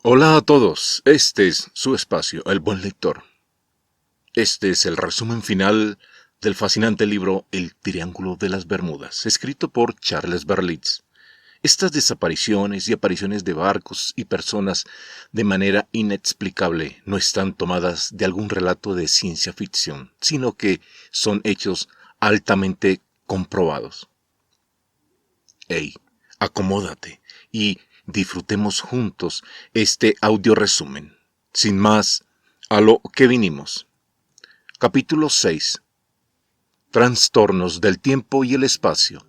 Hola a todos, este es su espacio, El Buen Lector. Este es el resumen final del fascinante libro El Triángulo de las Bermudas, escrito por Charles Berlitz. Estas desapariciones y apariciones de barcos y personas de manera inexplicable no están tomadas de algún relato de ciencia ficción, sino que son hechos altamente comprobados. Hey, acomódate y disfrutemos juntos este audio resumen. Sin más, a lo que vinimos. Capítulo 6. Trastornos del tiempo y el espacio.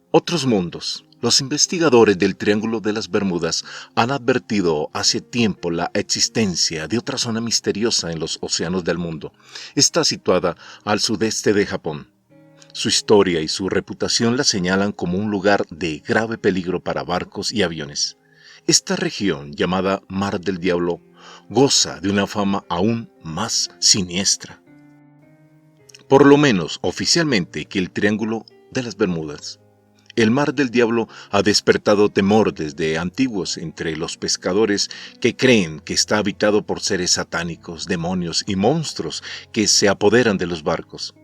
Otros mundos. Los investigadores del Triángulo de las Bermudas han advertido hace tiempo la existencia de otra zona misteriosa en los océanos del mundo. Está situada al sudeste de Japón. Su historia y su reputación la señalan como un lugar de grave peligro para barcos y aviones. Esta región, llamada Mar del Diablo, goza de una fama aún más siniestra. Por lo menos oficialmente que el Triángulo de las Bermudas. El Mar del Diablo ha despertado temor desde antiguos entre los pescadores que creen que está habitado por seres satánicos, demonios y monstruos que se apoderan de los barcos.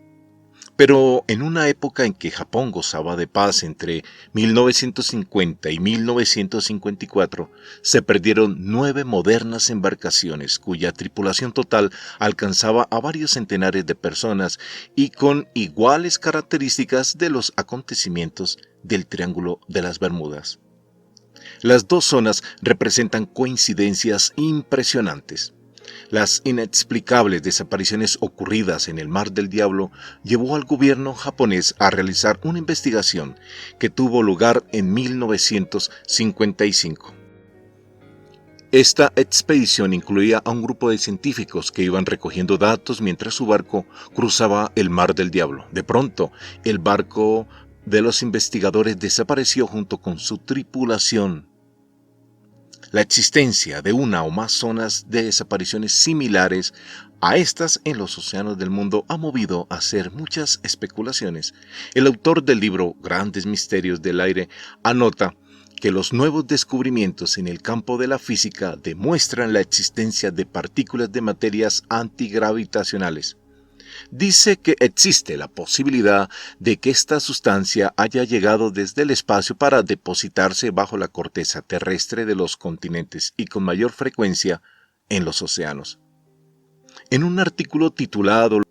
Pero en una época en que Japón gozaba de paz entre 1950 y 1954, se perdieron 9 modernas embarcaciones cuya tripulación total alcanzaba a varios centenares de personas y con iguales características de los acontecimientos del Triángulo de las Bermudas. Las dos zonas representan coincidencias impresionantes. Las inexplicables desapariciones ocurridas en el Mar del Diablo llevó al gobierno japonés a realizar una investigación que tuvo lugar en 1955. Esta expedición incluía a un grupo de científicos que iban recogiendo datos mientras su barco cruzaba el Mar del Diablo. De pronto, el barco de los investigadores desapareció junto con su tripulación. La existencia de una o más zonas de desapariciones similares a estas en los océanos del mundo ha movido a hacer muchas especulaciones. El autor del libro Grandes Misterios del Aire anota que los nuevos descubrimientos en el campo de la física demuestran la existencia de partículas de materias antigravitacionales. Dice que existe la posibilidad de que esta sustancia haya llegado desde el espacio para depositarse bajo la corteza terrestre de los continentes y con mayor frecuencia en los océanos. En un artículo titulado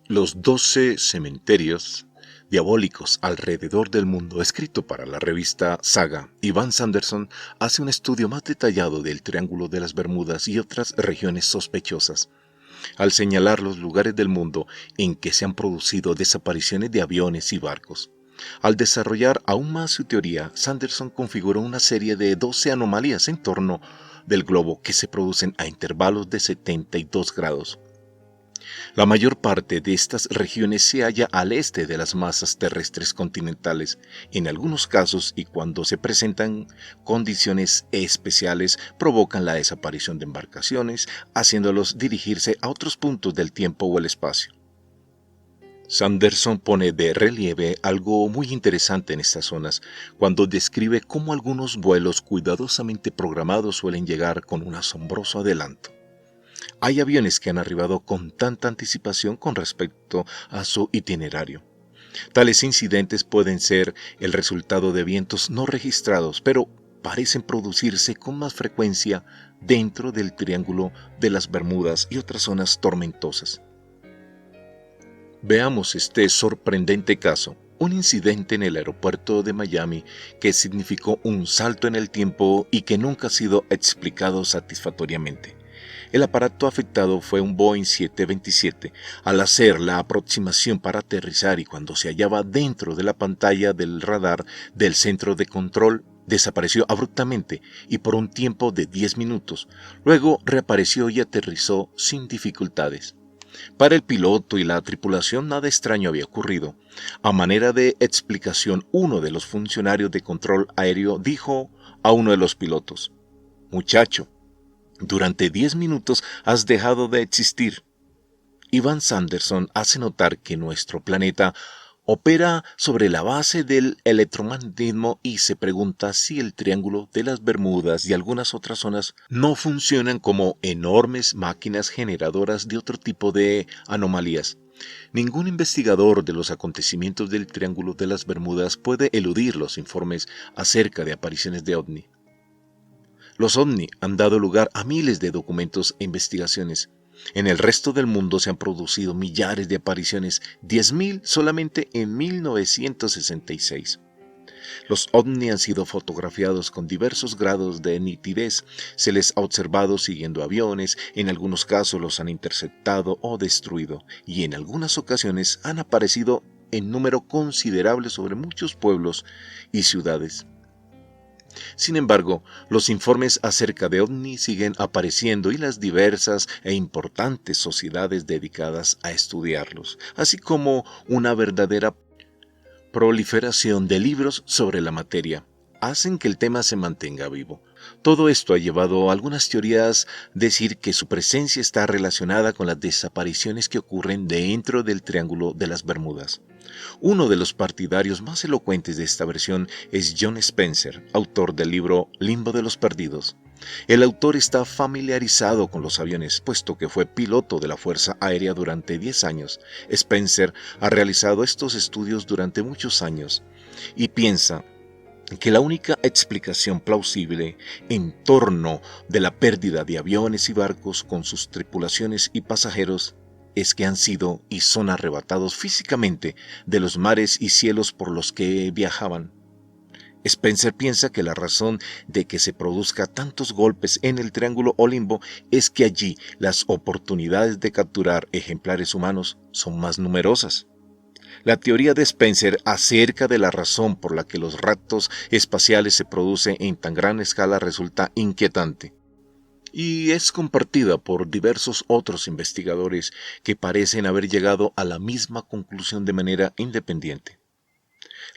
Los 12 cementerios diabólicos alrededor del mundo, escrito para la revista Saga, Ivan Sanderson hace un estudio más detallado del Triángulo de las Bermudas y otras regiones sospechosas. Al señalar los lugares del mundo en que se han producido desapariciones de aviones y barcos. Al desarrollar aún más su teoría, Sanderson configuró una serie de 12 anomalías en torno del globo que se producen a intervalos de 72 grados. La mayor parte de estas regiones se halla al este de las masas terrestres continentales. En algunos casos, y cuando se presentan condiciones especiales, provocan la desaparición de embarcaciones, haciéndolos dirigirse a otros puntos del tiempo o el espacio. Sanderson pone de relieve algo muy interesante en estas zonas, cuando describe cómo algunos vuelos cuidadosamente programados suelen llegar con un asombroso adelanto. Hay aviones que han arribado con tanta anticipación con respecto a su itinerario. Tales incidentes pueden ser el resultado de vientos no registrados, pero parecen producirse con más frecuencia dentro del Triángulo de las Bermudas y otras zonas tormentosas. Veamos este sorprendente caso. Un incidente en el aeropuerto de Miami que significó un salto en el tiempo y que nunca ha sido explicado satisfactoriamente. El aparato afectado fue un Boeing 727. Al hacer la aproximación para aterrizar y cuando se hallaba dentro de la pantalla del radar del centro de control, desapareció abruptamente y por un tiempo de 10 minutos. Luego reapareció y aterrizó sin dificultades. Para el piloto y la tripulación nada extraño había ocurrido. A manera de explicación, uno de los funcionarios de control aéreo dijo a uno de los pilotos: «Muchacho, durante 10 minutos has dejado de existir». Ivan Sanderson hace notar que nuestro planeta Opera sobre la base del electromagnetismo y se pregunta si el Triángulo de las Bermudas y algunas otras zonas no funcionan como enormes máquinas generadoras de otro tipo de anomalías. Ningún investigador de los acontecimientos del Triángulo de las Bermudas puede eludir los informes acerca de apariciones de ovni. Los ovni han dado lugar a miles de documentos e investigaciones. En el resto del mundo se han producido millares de apariciones, 10.000 solamente en 1966. Los ovni han sido fotografiados con diversos grados de nitidez, se les ha observado siguiendo aviones, en algunos casos los han interceptado o destruido, y en algunas ocasiones han aparecido en número considerable sobre muchos pueblos y ciudades. Sin embargo, los informes acerca de ovni siguen apareciendo y las diversas e importantes sociedades dedicadas a estudiarlos, así como una verdadera proliferación de libros sobre la materia, hacen que el tema se mantenga vivo. Todo esto ha llevado a algunas teorías a decir que su presencia está relacionada con las desapariciones que ocurren dentro del Triángulo de las Bermudas. Uno de los partidarios más elocuentes de esta versión es John Spencer, autor del libro Limbo de los Perdidos. El autor está familiarizado con los aviones, puesto que fue piloto de la Fuerza Aérea durante 10 años. Spencer ha realizado estos estudios durante muchos años y piensa que la única explicación plausible en torno de la pérdida de aviones y barcos con sus tripulaciones y pasajeros es que han sido y son arrebatados físicamente de los mares y cielos por los que viajaban. Spencer piensa que la razón de que se produzca tantos golpes en el Triángulo o Limbo es que allí las oportunidades de capturar ejemplares humanos son más numerosas. La teoría de Spencer acerca de la razón por la que los raptos espaciales se producen en tan gran escala resulta inquietante y es compartida por diversos otros investigadores que parecen haber llegado a la misma conclusión de manera independiente.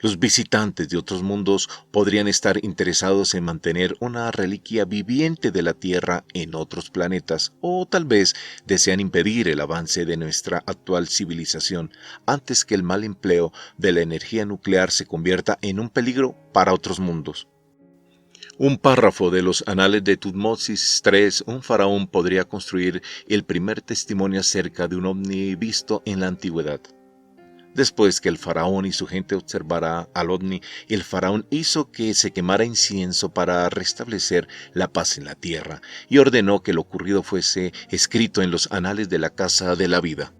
Los visitantes de otros mundos podrían estar interesados en mantener una reliquia viviente de la Tierra en otros planetas, o tal vez desean impedir el avance de nuestra actual civilización antes que el mal empleo de la energía nuclear se convierta en un peligro para otros mundos. Un párrafo de los Anales de Tutmosis III, un faraón podría construir el primer testimonio acerca de un ovni visto en la antigüedad. Después que el faraón y su gente observara al ovni, el faraón hizo que se quemara incienso para restablecer la paz en la tierra y ordenó que lo ocurrido fuese escrito en los anales de la Casa de la Vida,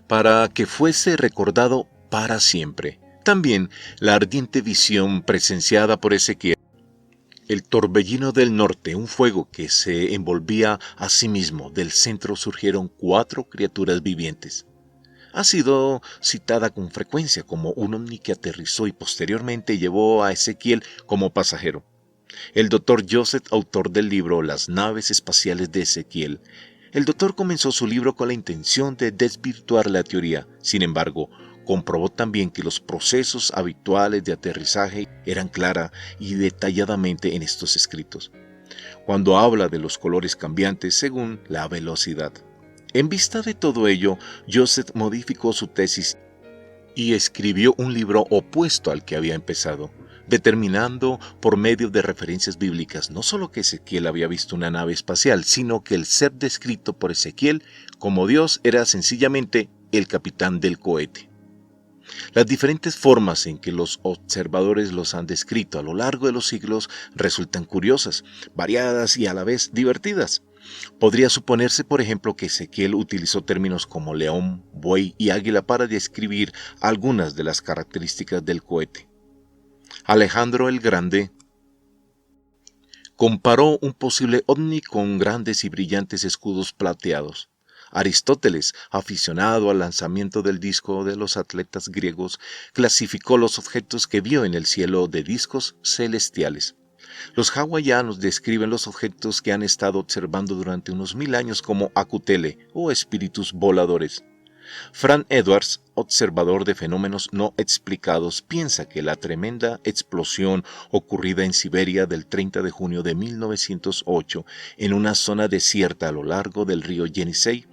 para que fuese recordado para siempre. También la ardiente visión presenciada por Ezequiel, el torbellino del norte, un fuego que se envolvía a sí mismo. Del centro surgieron 4 criaturas vivientes. Ha sido citada con frecuencia como un ovni que aterrizó y posteriormente llevó a Ezequiel como pasajero. El doctor Joseph, autor del libro Las naves espaciales de Ezequiel, el doctor comenzó su libro con la intención de desvirtuar la teoría. Sin embargo, comprobó también que los procesos habituales de aterrizaje eran clara y detalladamente en estos escritos, cuando habla de los colores cambiantes según la velocidad. En vista de todo ello, Joseph modificó su tesis y escribió un libro opuesto al que había empezado, determinando por medio de referencias bíblicas no solo que Ezequiel había visto una nave espacial, sino que el ser descrito por Ezequiel como Dios era sencillamente el capitán del cohete. Las diferentes formas en que los observadores los han descrito a lo largo de los siglos resultan curiosas, variadas y a la vez divertidas. Podría suponerse, por ejemplo, que Ezequiel utilizó términos como león, buey y águila para describir algunas de las características del cohete. Alejandro el Grande comparó un posible ovni con grandes y brillantes escudos plateados. Aristóteles, aficionado al lanzamiento del disco de los atletas griegos, clasificó los objetos que vio en el cielo de discos celestiales. Los hawaianos describen los objetos que han estado observando durante unos 1000 años como akutele o espíritus voladores. Frank Edwards, observador de fenómenos no explicados, piensa que la tremenda explosión ocurrida en Siberia del 30 de junio de 1908 en una zona desierta a lo largo del río Yenisei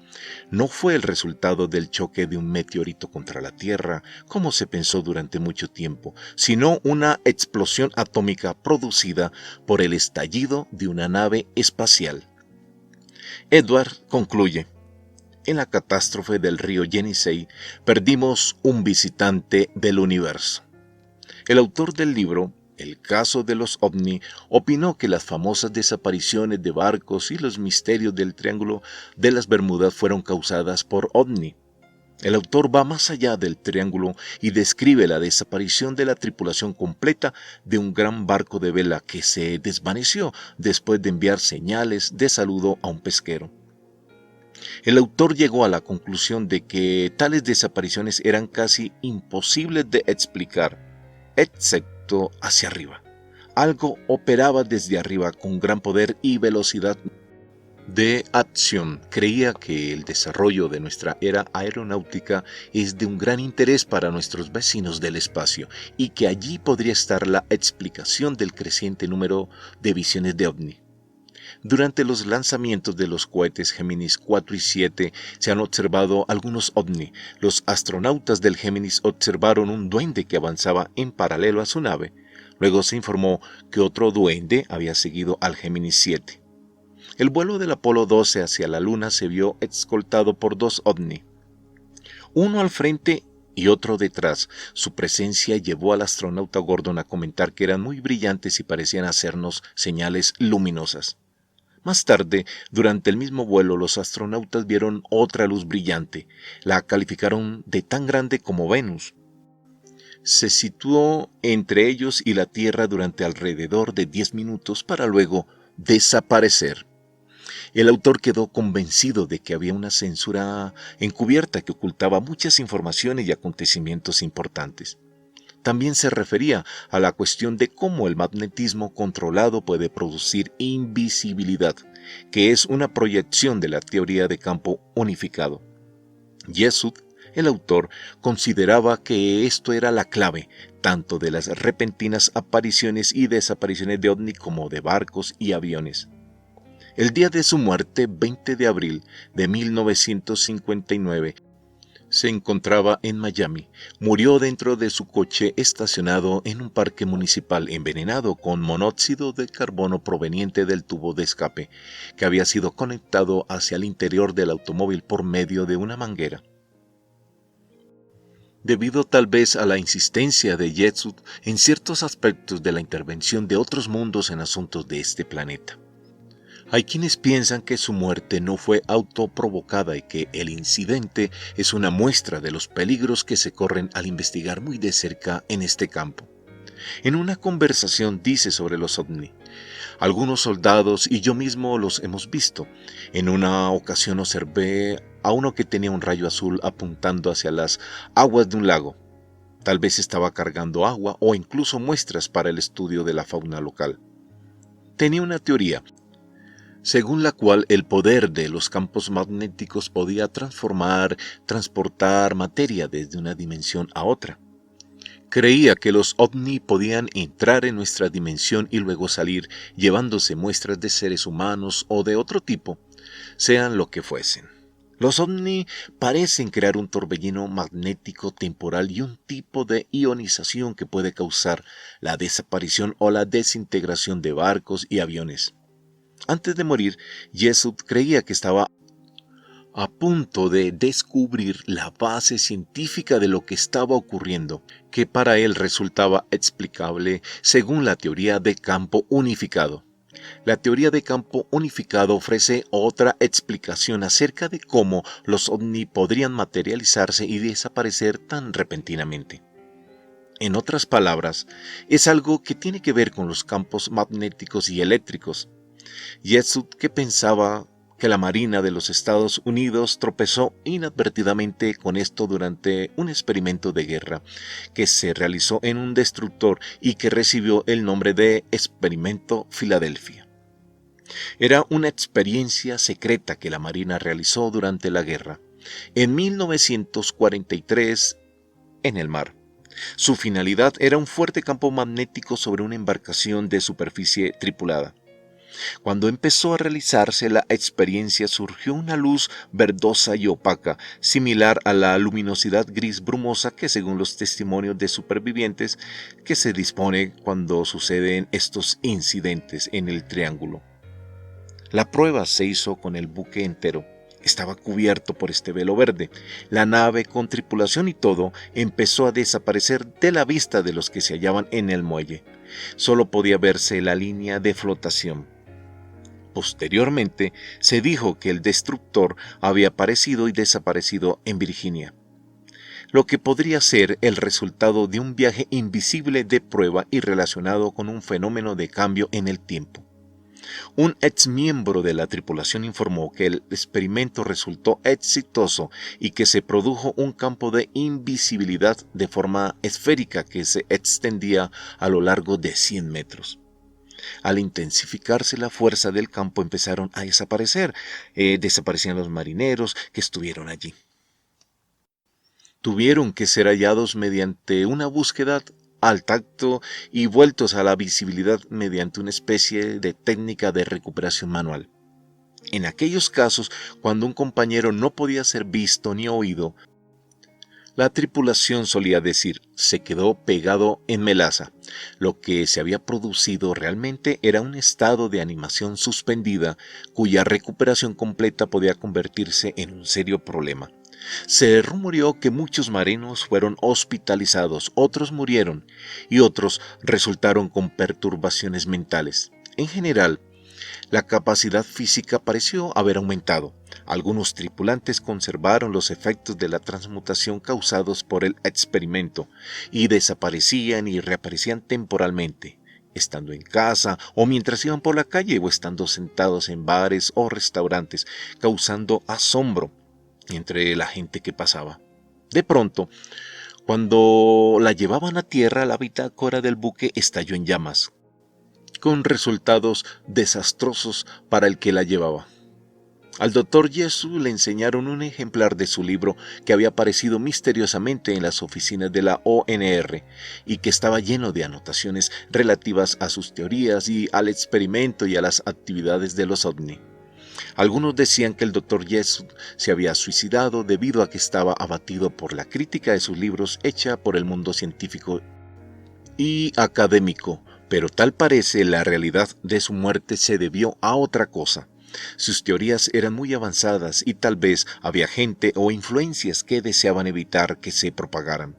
no fue el resultado del choque de un meteorito contra la Tierra, como se pensó durante mucho tiempo, sino una explosión atómica producida por el estallido de una nave espacial. Edward concluye: en la catástrofe del río Yenisei perdimos un visitante del universo. El autor del libro El caso de los ovni opinó que las famosas desapariciones de barcos y los misterios del Triángulo de las Bermudas fueron causadas por ovni. El autor va más allá del triángulo y describe la desaparición de la tripulación completa de un gran barco de vela que se desvaneció después de enviar señales de saludo a un pesquero. El autor llegó a la conclusión de que tales desapariciones eran casi imposibles de explicar, excepto hacia arriba. Algo operaba desde arriba con gran poder y velocidad de acción. Creía que el desarrollo de nuestra era aeronáutica es de un gran interés para nuestros vecinos del espacio y que allí podría estar la explicación del creciente número de visiones de ovni. Durante los lanzamientos de los cohetes Géminis 4 y 7 se han observado algunos ovni. Los astronautas del Géminis observaron un duende que avanzaba en paralelo a su nave. Luego se informó que otro duende había seguido al Géminis 7. El vuelo del Apolo 12 hacia la Luna se vio escoltado por dos ovni, uno al frente y otro detrás. Su presencia llevó al astronauta Gordon a comentar que eran muy brillantes y parecían hacernos señales luminosas. Más tarde, durante el mismo vuelo, los astronautas vieron otra luz brillante. La calificaron de tan grande como Venus. Se situó entre ellos y la Tierra durante alrededor de 10 minutos para luego desaparecer. El autor quedó convencido de que había una censura encubierta que ocultaba muchas informaciones y acontecimientos importantes. También se refería a la cuestión de cómo el magnetismo controlado puede producir invisibilidad, que es una proyección de la teoría de campo unificado. Jessup, el autor, consideraba que esto era la clave tanto de las repentinas apariciones y desapariciones de ovni como de barcos y aviones. El día de su muerte, 20 de abril de 1959, se encontraba en Miami. Murió dentro de su coche estacionado en un parque municipal envenenado con monóxido de carbono proveniente del tubo de escape, que había sido conectado hacia el interior del automóvil por medio de una manguera. Debido tal vez a la insistencia de Jessup en ciertos aspectos de la intervención de otros mundos en asuntos de este planeta. Hay quienes piensan que su muerte no fue autoprovocada y que el incidente es una muestra de los peligros que se corren al investigar muy de cerca en este campo. En una conversación dice sobre los ovni: algunos soldados y yo mismo los hemos visto. En una ocasión observé a uno que tenía un rayo azul apuntando hacia las aguas de un lago. Tal vez estaba cargando agua o incluso muestras para el estudio de la fauna local. Tenía una teoría según la cual el poder de los campos magnéticos podía transportar materia desde una dimensión a otra. Creía que los ovni podían entrar en nuestra dimensión y luego salir llevándose muestras de seres humanos o de otro tipo, sean lo que fuesen. Los ovni parecen crear un torbellino magnético temporal y un tipo de ionización que puede causar la desaparición o la desintegración de barcos y aviones. Antes de morir, Jessup creía que estaba a punto de descubrir la base científica de lo que estaba ocurriendo, que para él resultaba explicable según la teoría de campo unificado. La teoría de campo unificado ofrece otra explicación acerca de cómo los ovni podrían materializarse y desaparecer tan repentinamente. En otras palabras, es algo que tiene que ver con los campos magnéticos y eléctricos. Jessup, que pensaba que la Marina de los Estados Unidos tropezó inadvertidamente con esto durante un experimento de guerra que se realizó en un destructor y que recibió el nombre de Experimento Filadelfia. Era una experiencia secreta que la Marina realizó durante la guerra. en 1943 en el mar. Su finalidad era un fuerte campo magnético sobre una embarcación de superficie tripulada. Cuando empezó a realizarse la experiencia surgió una luz verdosa y opaca, similar a la luminosidad gris brumosa que, según los testimonios de supervivientes, que se dispone cuando suceden estos incidentes en el triángulo. La prueba se hizo con el buque entero. Estaba cubierto por este velo verde. La nave, con tripulación y todo, empezó a desaparecer de la vista de los que se hallaban en el muelle. Solo podía verse la línea de flotación. Posteriormente, se dijo que el destructor había aparecido y desaparecido en Virginia, lo que podría ser el resultado de un viaje invisible de prueba y relacionado con un fenómeno de cambio en el tiempo. Un exmiembro de la tripulación informó que el experimento resultó exitoso y que se produjo un campo de invisibilidad de forma esférica que se extendía a lo largo de 100 metros. Al intensificarse la fuerza del campo empezaron a desaparecer, desaparecían los marineros que estuvieron allí. Tuvieron que ser hallados mediante una búsqueda al tacto y vueltos a la visibilidad mediante una especie de técnica de recuperación manual. En aquellos casos, cuando un compañero no podía ser visto ni oído, la tripulación solía decir, se quedó pegado en melaza. Lo que se había producido realmente era un estado de animación suspendida, cuya recuperación completa podía convertirse en un serio problema. Se rumoreó que muchos marinos fueron hospitalizados, otros murieron y otros resultaron con perturbaciones mentales. En general, la capacidad física pareció haber aumentado. Algunos tripulantes conservaron los efectos de la transmutación causados por el experimento y desaparecían y reaparecían temporalmente, estando en casa o mientras iban por la calle o estando sentados en bares o restaurantes, causando asombro entre la gente que pasaba. De pronto, cuando la llevaban a tierra, la bitácora del buque estalló en llamas, con resultados desastrosos para el que la llevaba. Al Dr. Jesu le enseñaron un ejemplar de su libro que había aparecido misteriosamente en las oficinas de la ONR y que estaba lleno de anotaciones relativas a sus teorías y al experimento y a las actividades de los ovni. Algunos decían que el Dr. Jesu se había suicidado debido a que estaba abatido por la crítica de sus libros hecha por el mundo científico y académico, pero tal parece la realidad de su muerte se debió a otra cosa. Sus teorías eran muy avanzadas y tal vez había gente o influencias que deseaban evitar que se propagaran.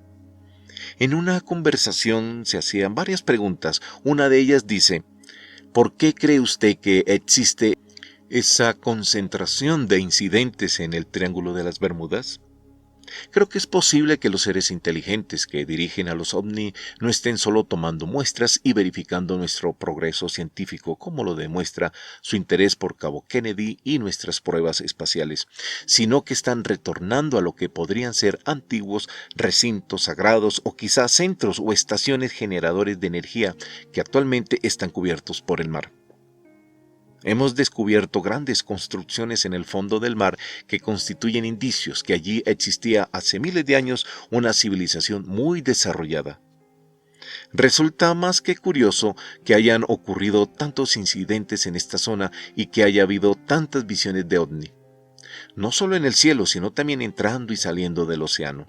En una conversación se hacían varias preguntas. Una de ellas dice, ¿por qué cree usted que existe esa concentración de incidentes en el Triángulo de las Bermudas? Creo que es posible que los seres inteligentes que dirigen a los ovni no estén solo tomando muestras y verificando nuestro progreso científico, como lo demuestra su interés por Cabo Kennedy y nuestras pruebas espaciales, sino que están retornando a lo que podrían ser antiguos recintos sagrados o quizás centros o estaciones generadores de energía que actualmente están cubiertos por el mar. Hemos descubierto grandes construcciones en el fondo del mar que constituyen indicios que allí existía hace miles de años una civilización muy desarrollada. Resulta más que curioso que hayan ocurrido tantos incidentes en esta zona y que haya habido tantas visiones de ovni, no solo en el cielo, sino también entrando y saliendo del océano.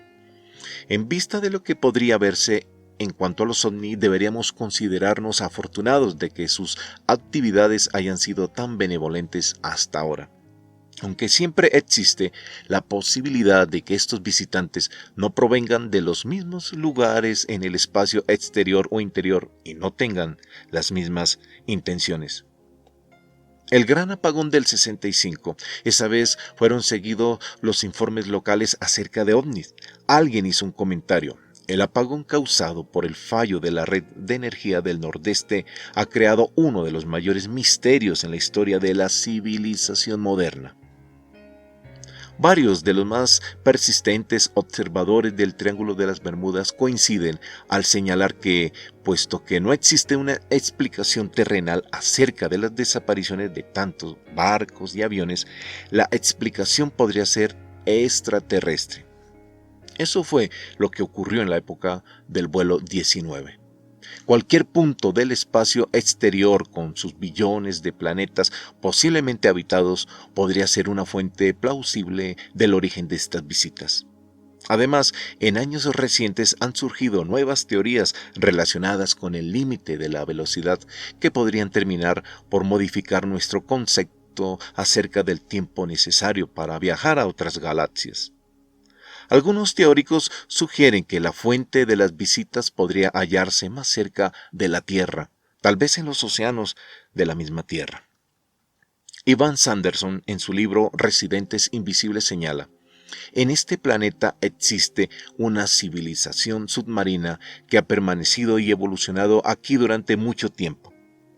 En vista de lo que podría verse en cuanto a los ovni, deberíamos considerarnos afortunados de que sus actividades hayan sido tan benevolentes hasta ahora. Aunque siempre existe la posibilidad de que estos visitantes no provengan de los mismos lugares en el espacio exterior o interior y no tengan las mismas intenciones. El gran apagón del 65, esa vez fueron seguidos los informes locales acerca de ovnis. Alguien hizo un comentario. El apagón causado por el fallo de la red de energía del Nordeste ha creado uno de los mayores misterios en la historia de la civilización moderna. Varios de los más persistentes observadores del Triángulo de las Bermudas coinciden al señalar que, puesto que no existe una explicación terrenal acerca de las desapariciones de tantos barcos y aviones, la explicación podría ser extraterrestre. Eso fue lo que ocurrió en la época del vuelo 19. Cualquier punto del espacio exterior con sus billones de planetas posiblemente habitados podría ser una fuente plausible del origen de estas visitas. Además, en años recientes han surgido nuevas teorías relacionadas con el límite de la velocidad que podrían terminar por modificar nuestro concepto acerca del tiempo necesario para viajar a otras galaxias. Algunos teóricos sugieren que la fuente de las visitas podría hallarse más cerca de la Tierra, tal vez en los océanos de la misma Tierra. Ivan Sanderson, en su libro Residentes Invisibles, señala: en este planeta existe una civilización submarina que ha permanecido y evolucionado aquí durante mucho tiempo.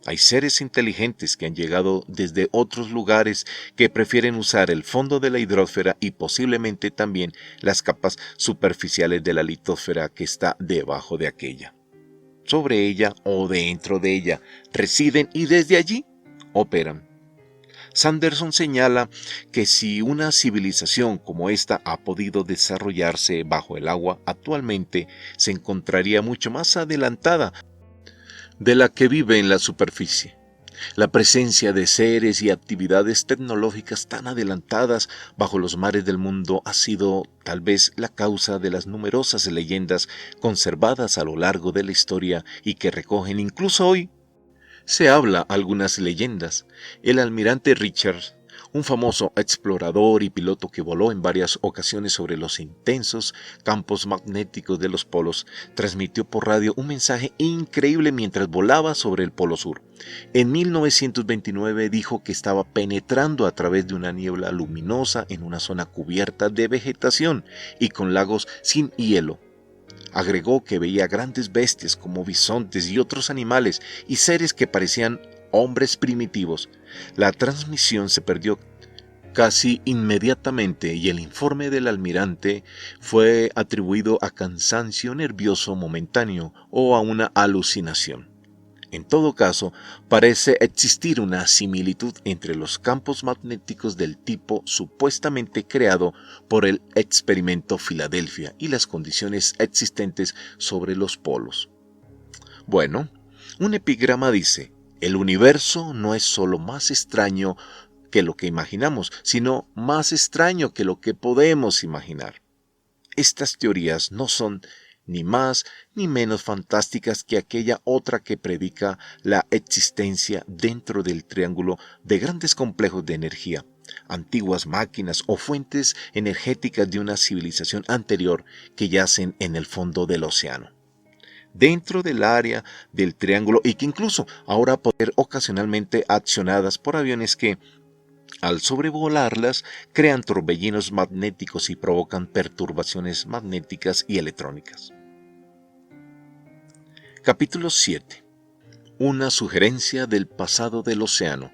Hay seres inteligentes que han llegado desde otros lugares que prefieren usar el fondo de la hidrosfera y posiblemente también las capas superficiales de la litosfera que está debajo de aquella. Sobre ella o dentro de ella residen y desde allí operan. Sanderson señala que si una civilización como esta ha podido desarrollarse bajo el agua, actualmente se encontraría mucho más adelantada de la que vive en la superficie. La presencia de seres y actividades tecnológicas tan adelantadas bajo los mares del mundo ha sido tal vez la causa de las numerosas leyendas conservadas a lo largo de la historia y que recogen incluso hoy. Se habla algunas leyendas. El almirante Richards, un famoso explorador y piloto que voló en varias ocasiones sobre los intensos campos magnéticos de los polos, transmitió por radio un mensaje increíble mientras volaba sobre el Polo Sur. En 1929 dijo que estaba penetrando a través de una niebla luminosa en una zona cubierta de vegetación y con lagos sin hielo. Agregó que veía grandes bestias como bisontes y otros animales y seres que parecían hombres primitivos. La transmisión se perdió casi inmediatamente y el informe del almirante fue atribuido a cansancio nervioso momentáneo o a una alucinación. En todo caso, parece existir una similitud entre los campos magnéticos del tipo supuestamente creado por el experimento Filadelfia y las condiciones existentes sobre los polos. Bueno, un epigrama dice: el universo no es solo más extraño que lo que imaginamos, sino más extraño que lo que podemos imaginar. Estas teorías no son ni más ni menos fantásticas que aquella otra que predica la existencia dentro del triángulo de grandes complejos de energía, antiguas máquinas o fuentes energéticas de una civilización anterior que yacen en el fondo del océano, dentro del área del triángulo y que incluso ahora pueden ser ocasionalmente accionadas por aviones que, al sobrevolarlas, crean torbellinos magnéticos y provocan perturbaciones magnéticas y electrónicas. Capítulo 7. Una sugerencia del pasado del océano.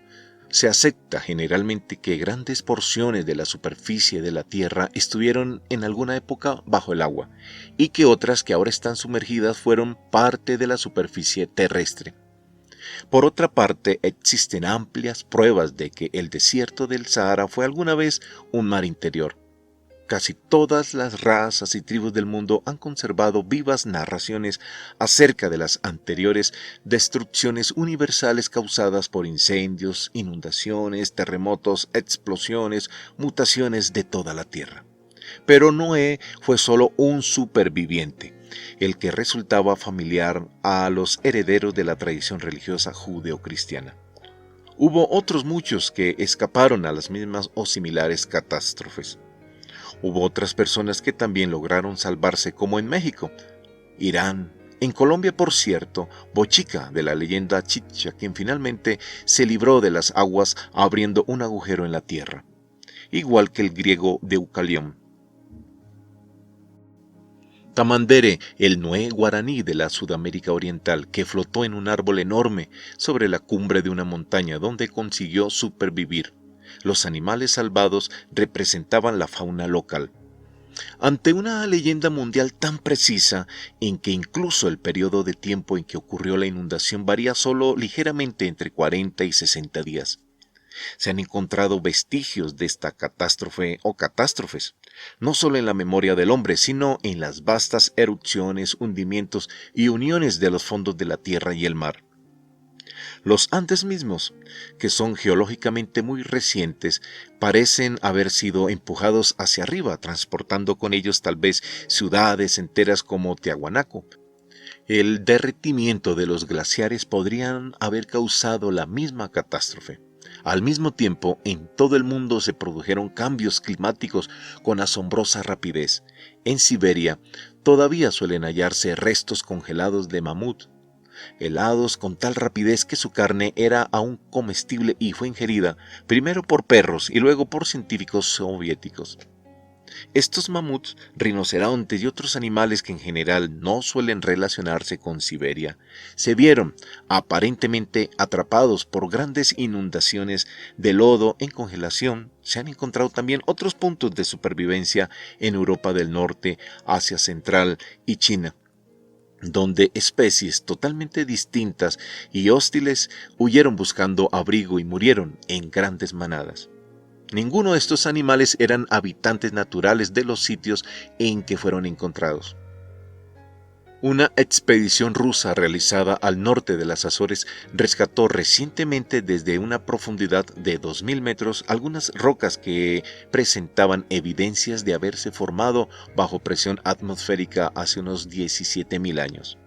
Se acepta generalmente que grandes porciones de la superficie de la Tierra estuvieron en alguna época bajo el agua y que otras que ahora están sumergidas fueron parte de la superficie terrestre. Por otra parte, existen amplias pruebas de que el desierto del Sahara fue alguna vez un mar interior. Casi todas las razas y tribus del mundo han conservado vivas narraciones acerca de las anteriores destrucciones universales causadas por incendios, inundaciones, terremotos, explosiones, mutaciones de toda la tierra. Pero Noé fue solo un superviviente, el que resultaba familiar a los herederos de la tradición religiosa judeocristiana. Hubo otros muchos que escaparon a las mismas o similares catástrofes. Hubo otras personas que también lograron salvarse, como en México, Irán, en Colombia, por cierto, Bochica de la leyenda chicha, quien finalmente se libró de las aguas abriendo un agujero en la tierra, igual que el griego Deucalión. Tamandere, el Noé guaraní de la Sudamérica Oriental, que flotó en un árbol enorme sobre la cumbre de una montaña donde consiguió supervivir. Los animales salvados representaban la fauna local. Ante una leyenda mundial tan precisa, en que incluso el periodo de tiempo en que ocurrió la inundación varía solo ligeramente entre 40 y 60 días, Se han encontrado vestigios de esta catástrofe o catástrofes, no solo en la memoria del hombre, sino en las vastas erupciones, hundimientos y uniones de los fondos de la tierra y el mar. Los Andes mismos, que son geológicamente muy recientes, parecen haber sido empujados hacia arriba, transportando con ellos tal vez ciudades enteras como Tiahuanaco. El derretimiento de los glaciares podrían haber causado la misma catástrofe. Al mismo tiempo, en todo el mundo se produjeron cambios climáticos con asombrosa rapidez. En Siberia todavía suelen hallarse restos congelados de mamut, helados con tal rapidez que su carne era aún comestible y fue ingerida primero por perros y luego por científicos soviéticos. Estos mamuts, rinocerontes y otros animales que en general no suelen relacionarse con Siberia, se vieron aparentemente atrapados por grandes inundaciones de lodo en congelación. Se han encontrado también otros puntos de supervivencia en Europa del Norte, Asia Central y China, donde especies totalmente distintas y hostiles huyeron buscando abrigo y murieron en grandes manadas. Ninguno de estos animales eran habitantes naturales de los sitios en que fueron encontrados. Una expedición rusa realizada al norte de las Azores rescató recientemente desde una profundidad de 2000 metros algunas rocas que presentaban evidencias de haberse formado bajo presión atmosférica hace unos 17.000 años.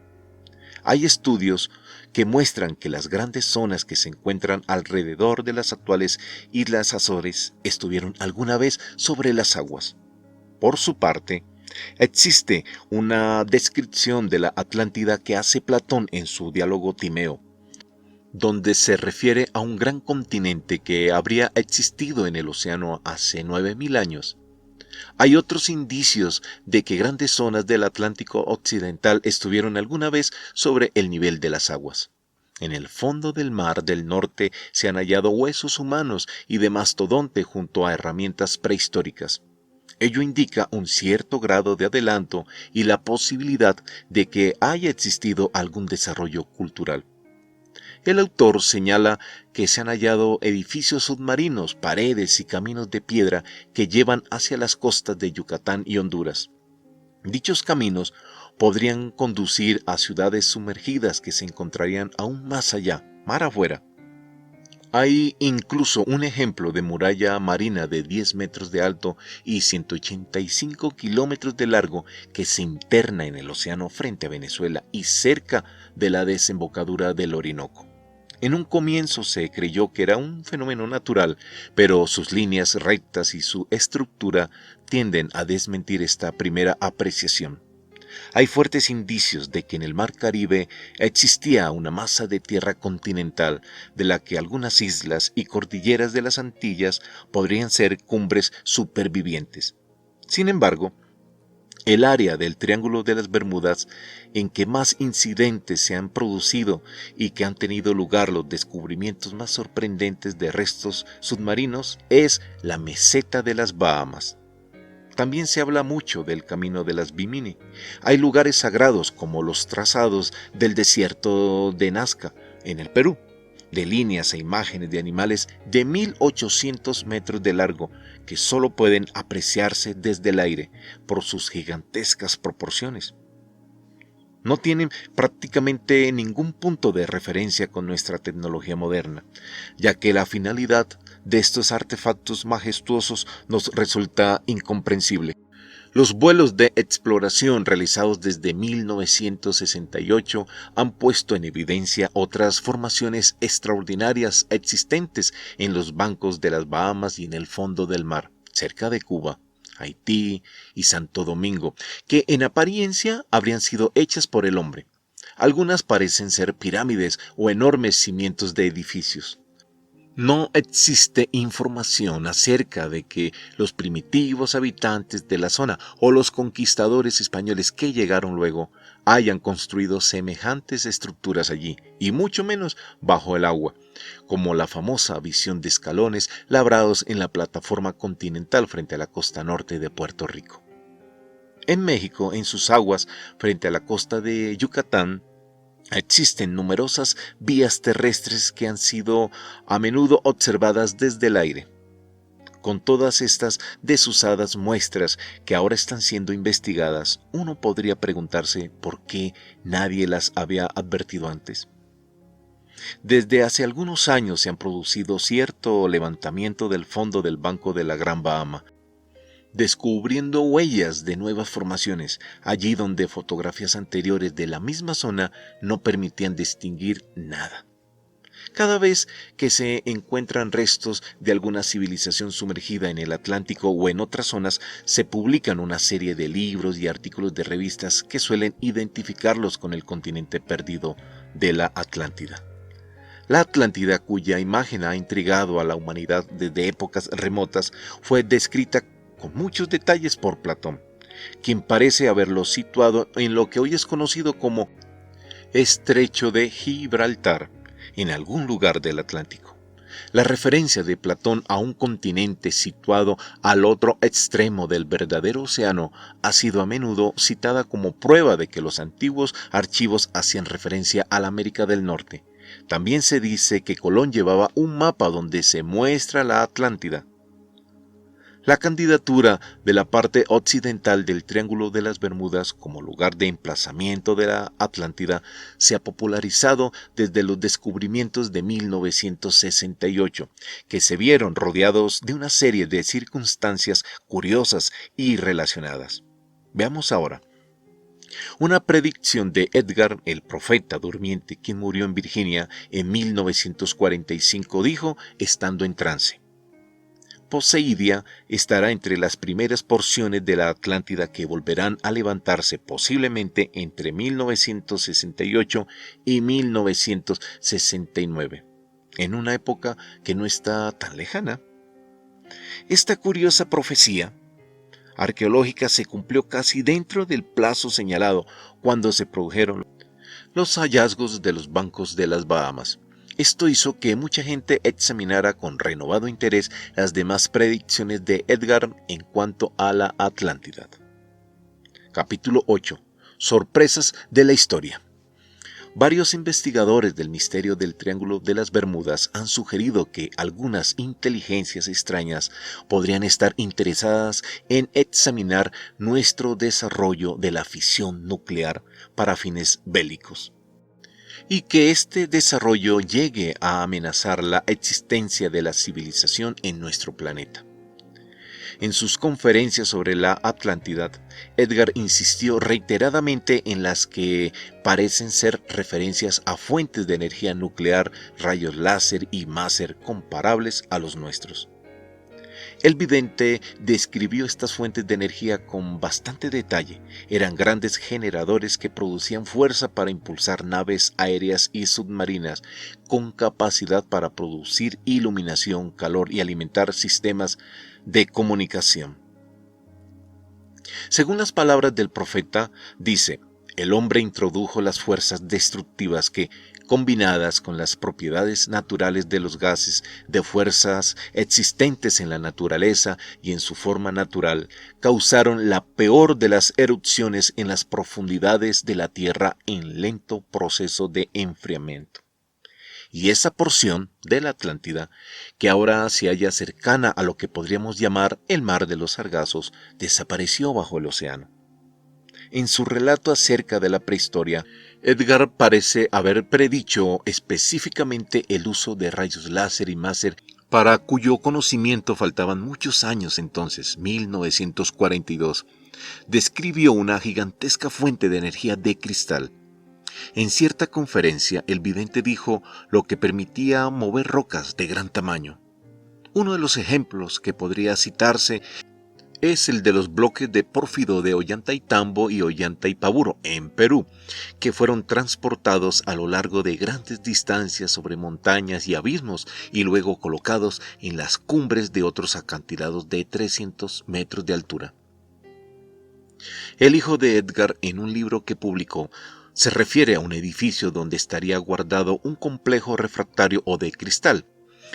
Hay estudios que muestran que las grandes zonas que se encuentran alrededor de las actuales Islas Azores estuvieron alguna vez sobre las aguas. Por su parte, existe una descripción de la Atlántida que hace Platón en su diálogo Timeo, donde se refiere a un gran continente que habría existido en el océano hace 9000 años. Hay otros indicios de que grandes zonas del Atlántico Occidental estuvieron alguna vez sobre el nivel de las aguas. En el fondo del mar del norte se han hallado huesos humanos y de mastodonte junto a herramientas prehistóricas. Ello indica un cierto grado de adelanto y la posibilidad de que haya existido algún desarrollo cultural. El autor señala que se han hallado edificios submarinos, paredes y caminos de piedra que llevan hacia las costas de Yucatán y Honduras. Dichos caminos podrían conducir a ciudades sumergidas que se encontrarían aún más allá, mar afuera. Hay incluso un ejemplo de muralla marina de 10 metros de alto y 185 kilómetros de largo que se interna en el océano frente a Venezuela y cerca de la desembocadura del Orinoco. En un comienzo se creyó que era un fenómeno natural, pero sus líneas rectas y su estructura tienden a desmentir esta primera apreciación. Hay fuertes indicios de que en el mar Caribe existía una masa de tierra continental, de la que algunas islas y cordilleras de las Antillas podrían ser cumbres supervivientes. Sin embargo, el área del Triángulo de las Bermudas, en que más incidentes se han producido y que han tenido lugar los descubrimientos más sorprendentes de restos submarinos, es la meseta de las Bahamas. También se habla mucho del camino de las Bimini. Hay lugares sagrados como los trazados del desierto de Nazca, en el Perú, de líneas e imágenes de animales de 1800 metros de largo que solo pueden apreciarse desde el aire por sus gigantescas proporciones. No tienen prácticamente ningún punto de referencia con nuestra tecnología moderna, ya que la finalidad de estos artefactos majestuosos nos resulta incomprensible. Los vuelos de exploración realizados desde 1968 han puesto en evidencia otras formaciones extraordinarias existentes en los bancos de las Bahamas y en el fondo del mar, cerca de Cuba, Haití y Santo Domingo, que en apariencia habrían sido hechas por el hombre. Algunas parecen ser pirámides o enormes cimientos de edificios. No existe información acerca de que los primitivos habitantes de la zona o los conquistadores españoles que llegaron luego hayan construido semejantes estructuras allí, y mucho menos bajo el agua, como la famosa visión de escalones labrados en la plataforma continental frente a la costa norte de Puerto Rico. En México, en sus aguas, frente a la costa de Yucatán, Existen numerosas vías terrestres que han sido a menudo observadas desde el aire. Con todas estas desusadas muestras que ahora están siendo investigadas, uno podría preguntarse por qué nadie las había advertido antes. Desde hace algunos años se han producido cierto levantamiento del fondo del Banco de la Gran Bahama, descubriendo huellas de nuevas formaciones, allí donde fotografías anteriores de la misma zona no permitían distinguir nada. Cada vez que se encuentran restos de alguna civilización sumergida en el Atlántico o en otras zonas, se publican una serie de libros y artículos de revistas que suelen identificarlos con el continente perdido de la Atlántida. La Atlántida, cuya imagen ha intrigado a la humanidad desde épocas remotas, fue descrita con muchos detalles por Platón, quien parece haberlo situado en lo que hoy es conocido como Estrecho de Gibraltar, en algún lugar del Atlántico. La referencia de Platón a un continente situado al otro extremo del verdadero océano ha sido a menudo citada como prueba de que los antiguos archivos hacían referencia a la América del Norte. También se dice que Colón llevaba un mapa donde se muestra la Atlántida. La candidatura de la parte occidental del Triángulo de las Bermudas como lugar de emplazamiento de la Atlántida se ha popularizado desde los descubrimientos de 1968, que se vieron rodeados de una serie de circunstancias curiosas y relacionadas. Veamos ahora. Una predicción de Edgar, el profeta durmiente, quien murió en Virginia en 1945, dijo, estando en trance: Poseidia estará entre las primeras porciones de la Atlántida que volverán a levantarse posiblemente entre 1968 y 1969, en una época que no está tan lejana. Esta curiosa profecía arqueológica se cumplió casi dentro del plazo señalado cuando se produjeron los hallazgos de los bancos de las Bahamas. Esto hizo que mucha gente examinara con renovado interés las demás predicciones de Edgar en cuanto a la Atlántida. Capítulo 8. Sorpresas de la historia. Varios investigadores del misterio del Triángulo de las Bermudas han sugerido que algunas inteligencias extrañas podrían estar interesadas en examinar nuestro desarrollo de la fisión nuclear para fines bélicos, y que este desarrollo llegue a amenazar la existencia de la civilización en nuestro planeta. En sus conferencias sobre la Atlántida, Edgar insistió reiteradamente en las que parecen ser referencias a fuentes de energía nuclear, rayos láser y máser comparables a los nuestros. El vidente describió estas fuentes de energía con bastante detalle. Eran grandes generadores que producían fuerza para impulsar naves aéreas y submarinas, con capacidad para producir iluminación, calor y alimentar sistemas de comunicación. Según las palabras del profeta, dice: el hombre introdujo las fuerzas destructivas que, combinadas con las propiedades naturales de los gases, de fuerzas existentes en la naturaleza y en su forma natural, causaron la peor de las erupciones en las profundidades de la Tierra en lento proceso de enfriamiento. Y esa porción de la Atlántida, que ahora se halla cercana a lo que podríamos llamar el Mar de los Sargazos, desapareció bajo el océano. En su relato acerca de la prehistoria, Edgar parece haber predicho específicamente el uso de rayos láser y máser, para cuyo conocimiento faltaban muchos años entonces, 1942. Describió una gigantesca fuente de energía de cristal. En cierta conferencia, el vidente dijo lo que permitía mover rocas de gran tamaño. Uno de los ejemplos que podría citarse es el de los bloques de pórfido de Ollantaytambo y Ollantaypaburo, en Perú, que fueron transportados a lo largo de grandes distancias sobre montañas y abismos y luego colocados en las cumbres de otros acantilados de 300 metros de altura. El hijo de Edgar, en un libro que publicó, se refiere a un edificio donde estaría guardado un complejo refractario o de cristal.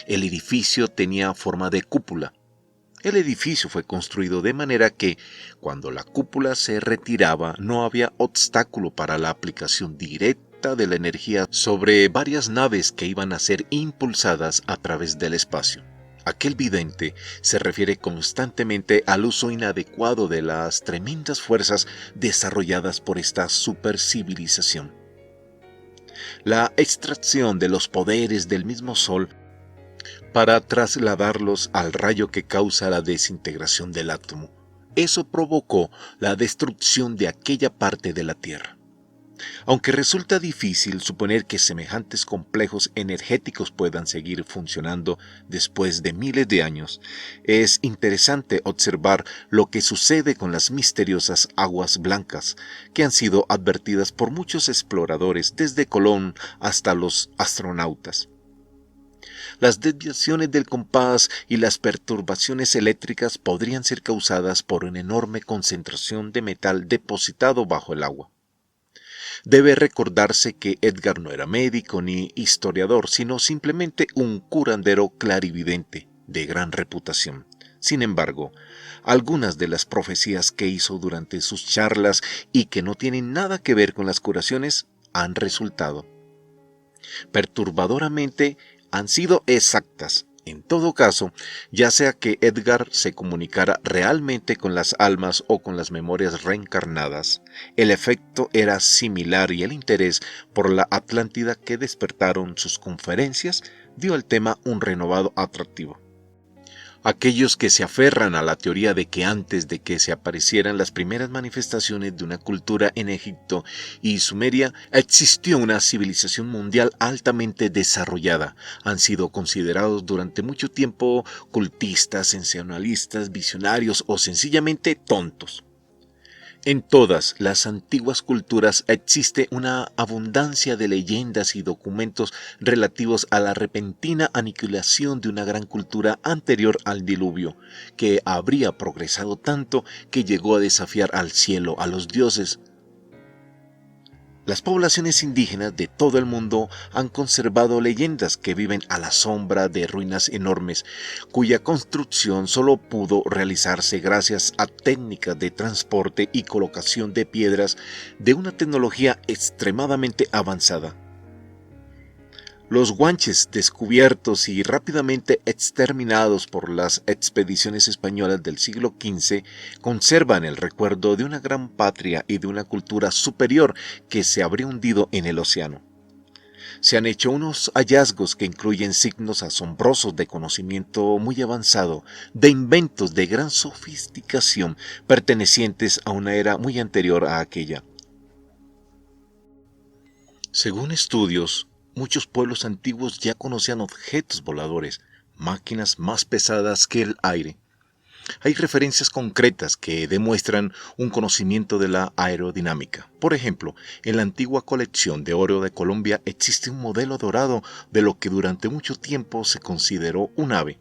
El edificio tenía forma de cúpula. El edificio fue construido de manera que, cuando la cúpula se retiraba, no había obstáculo para la aplicación directa directa de la energía sobre varias naves que iban a ser impulsadas a través del espacio. Aquel vidente se refiere constantemente al uso inadecuado de las tremendas fuerzas desarrolladas por esta supercivilización. La extracción de los poderes del mismo Sol para trasladarlos al rayo que causa la desintegración del átomo. Eso provocó la destrucción de aquella parte de la Tierra. Aunque resulta difícil suponer que semejantes complejos energéticos puedan seguir funcionando después de miles de años, es interesante observar lo que sucede con las misteriosas aguas blancas, que han sido advertidas por muchos exploradores desde Colón hasta los astronautas. Las desviaciones del compás y las perturbaciones eléctricas podrían ser causadas por una enorme concentración de metal depositado bajo el agua. Debe recordarse que Edgar no era médico ni historiador, sino simplemente un curandero clarividente de gran reputación. Sin embargo, algunas de las profecías que hizo durante sus charlas y que no tienen nada que ver con las curaciones han resultado. Perturbadoramente han sido exactas. En todo caso, ya sea que Edgar se comunicara realmente con las almas o con las memorias reencarnadas, el efecto era similar y el interés por la Atlántida que despertaron sus conferencias dio al tema un renovado atractivo. Aquellos que se aferran a la teoría de que antes de que se aparecieran las primeras manifestaciones de una cultura en Egipto y Sumeria existió una civilización mundial altamente desarrollada, han sido considerados durante mucho tiempo cultistas, sensacionalistas, visionarios o sencillamente tontos. En todas las antiguas culturas existe una abundancia de leyendas y documentos relativos a la repentina aniquilación de una gran cultura anterior al diluvio, que habría progresado tanto que llegó a desafiar al cielo, a los dioses. Las poblaciones indígenas de todo el mundo han conservado leyendas que viven a la sombra de ruinas enormes, cuya construcción solo pudo realizarse gracias a técnicas de transporte y colocación de piedras de una tecnología extremadamente avanzada. Los guanches descubiertos y rápidamente exterminados por las expediciones españolas del siglo XV conservan el recuerdo de una gran patria y de una cultura superior que se habría hundido en el océano. Se han hecho unos hallazgos que incluyen signos asombrosos de conocimiento muy avanzado, de inventos de gran sofisticación pertenecientes a una era muy anterior a aquella. Según estudios, muchos pueblos antiguos ya conocían objetos voladores, máquinas más pesadas que el aire. Hay referencias concretas que demuestran un conocimiento de la aerodinámica. Por ejemplo, en la antigua colección de oro de Colombia existe un modelo dorado de lo que durante mucho tiempo se consideró un ave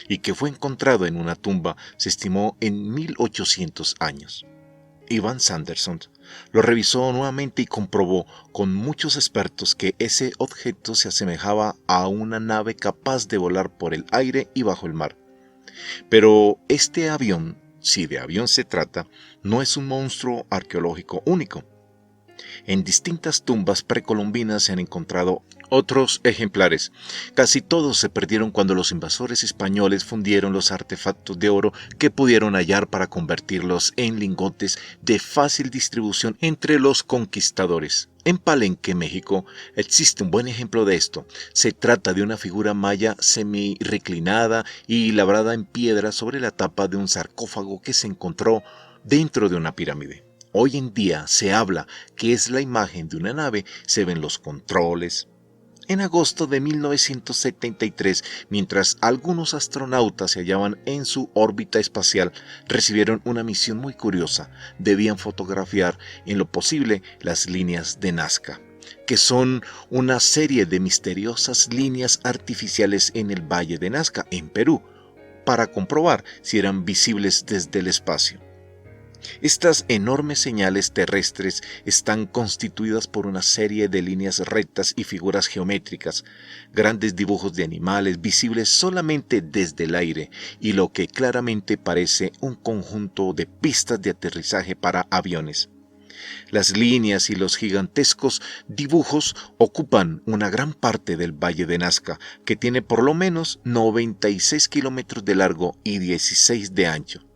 y que fue encontrado en una tumba, se estimó en 1800 años. Ivan Sanderson lo revisó nuevamente y comprobó con muchos expertos que ese objeto se asemejaba a una nave capaz de volar por el aire y bajo el mar. Pero este avión, si de avión se trata, no es un monstruo arqueológico único. En distintas tumbas precolombinas se han encontrado otros ejemplares. Casi todos se perdieron cuando los invasores españoles fundieron los artefactos de oro que pudieron hallar para convertirlos en lingotes de fácil distribución entre los conquistadores. En Palenque, México, existe un buen ejemplo de esto. Se trata de una figura maya semi-reclinada y labrada en piedra sobre la tapa de un sarcófago que se encontró dentro de una pirámide. Hoy en día se habla que es la imagen de una nave, se ven los controles. En agosto de 1973, mientras algunos astronautas se hallaban en su órbita espacial, recibieron una misión muy curiosa. Debían fotografiar en lo posible las líneas de Nazca, que son una serie de misteriosas líneas artificiales en el Valle de Nazca, en Perú, para comprobar si eran visibles desde el espacio. Estas enormes señales terrestres están constituidas por una serie de líneas rectas y figuras geométricas, grandes dibujos de animales visibles solamente desde el aire y lo que claramente parece un conjunto de pistas de aterrizaje para aviones. Las líneas y los gigantescos dibujos ocupan una gran parte del Valle de Nazca, que tiene por lo menos 96 kilómetros de largo y 16 de ancho.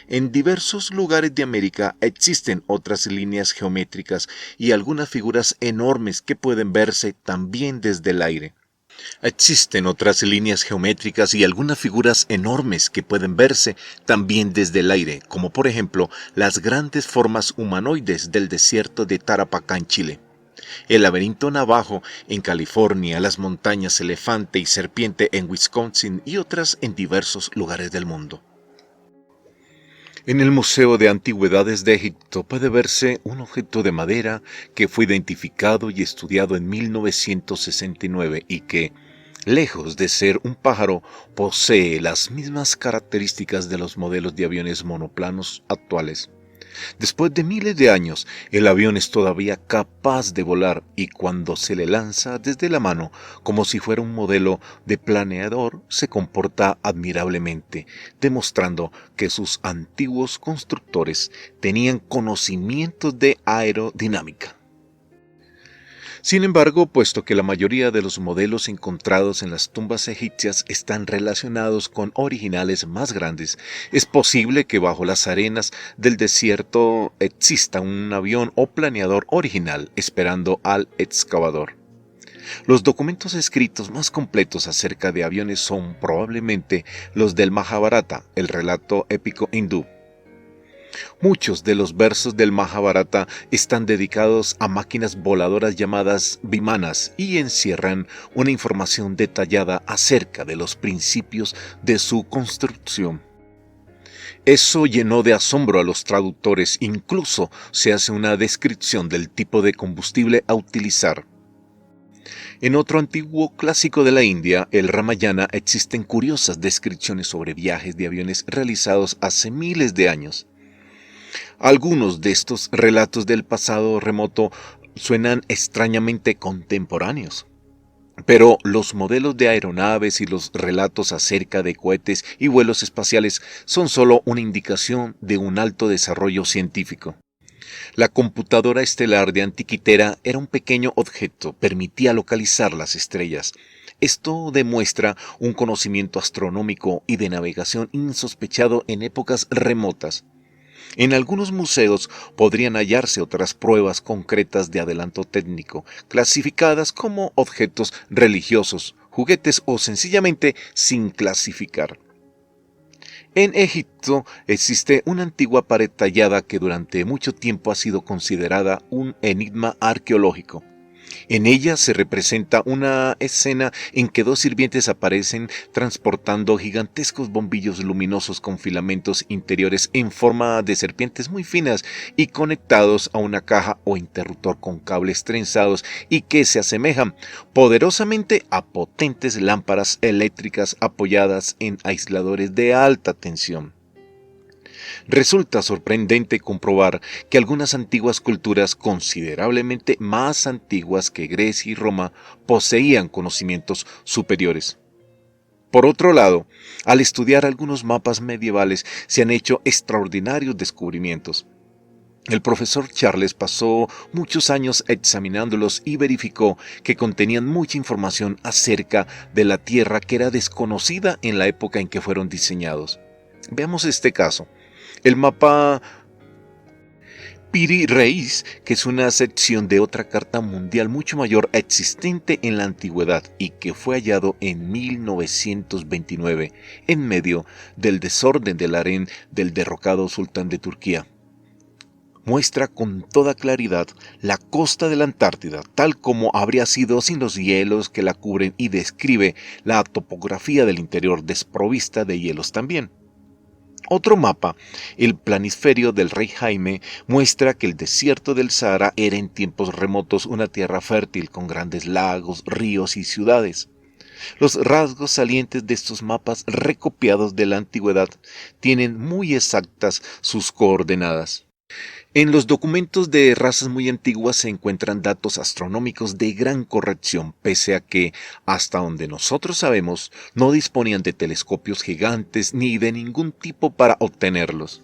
En diversos lugares de América existen otras líneas geométricas y algunas figuras enormes que pueden verse también desde el aire. Existen otras líneas geométricas y algunas figuras enormes que pueden verse también desde el aire, como por ejemplo las grandes formas humanoides del desierto de Tarapacá en Chile, el laberinto navajo en California, las montañas elefante y serpiente en Wisconsin y otras en diversos lugares del mundo. En el Museo de Antigüedades de Egipto puede verse un objeto de madera que fue identificado y estudiado en 1969 y que, lejos de ser un pájaro, posee las mismas características de los modelos de aviones monoplanos actuales. Después de miles de años, el avión es todavía capaz de volar y cuando se le lanza desde la mano, como si fuera un modelo de planeador, se comporta admirablemente, demostrando que sus antiguos constructores tenían conocimientos de aerodinámica. Sin embargo, puesto que la mayoría de los modelos encontrados en las tumbas egipcias están relacionados con originales más grandes, es posible que bajo las arenas del desierto exista un avión o planeador original esperando al excavador. Los documentos escritos más completos acerca de aviones son probablemente los del Mahabharata, el relato épico hindú. Muchos de los versos del Mahabharata están dedicados a máquinas voladoras llamadas vimanas y encierran una información detallada acerca de los principios de su construcción. Eso llenó de asombro a los traductores, incluso se hace una descripción del tipo de combustible a utilizar. En otro antiguo clásico de la India, el Ramayana, existen curiosas descripciones sobre viajes de aviones realizados hace miles de años. Algunos de estos relatos del pasado remoto suenan extrañamente contemporáneos, pero los modelos de aeronaves y los relatos acerca de cohetes y vuelos espaciales son solo una indicación de un alto desarrollo científico. La computadora estelar de Antiquitera era un pequeño objeto, permitía localizar las estrellas. Esto demuestra un conocimiento astronómico y de navegación insospechado en épocas remotas. En algunos museos podrían hallarse otras pruebas concretas de adelanto técnico, clasificadas como objetos religiosos, juguetes o sencillamente sin clasificar. En Egipto existe una antigua pared tallada que durante mucho tiempo ha sido considerada un enigma arqueológico. En ella se representa una escena en que dos sirvientes aparecen transportando gigantescos bombillos luminosos con filamentos interiores en forma de serpientes muy finas y conectados a una caja o interruptor con cables trenzados y que se asemejan poderosamente a potentes lámparas eléctricas apoyadas en aisladores de alta tensión. Resulta sorprendente comprobar que algunas antiguas culturas considerablemente más antiguas que Grecia y Roma poseían conocimientos superiores. Por otro lado, al estudiar algunos mapas medievales se han hecho extraordinarios descubrimientos. El profesor Charles pasó muchos años examinándolos y verificó que contenían mucha información acerca de la Tierra que era desconocida en la época en que fueron diseñados. Veamos este caso. El mapa Piri Reis, que es una sección de otra carta mundial mucho mayor existente en la antigüedad y que fue hallado en 1929 en medio del desorden del harén del derrocado sultán de Turquía. Muestra con toda claridad la costa de la Antártida, tal como habría sido sin los hielos que la cubren y describe la topografía del interior desprovista de hielos también. Otro mapa, el planisferio del rey Jaime, muestra que el desierto del Sahara era en tiempos remotos una tierra fértil con grandes lagos, ríos y ciudades. Los rasgos salientes de estos mapas recopiados de la antigüedad tienen muy exactas sus coordenadas. En los documentos de razas muy antiguas se encuentran datos astronómicos de gran corrección, pese a que, hasta donde nosotros sabemos, no disponían de telescopios gigantes ni de ningún tipo para obtenerlos.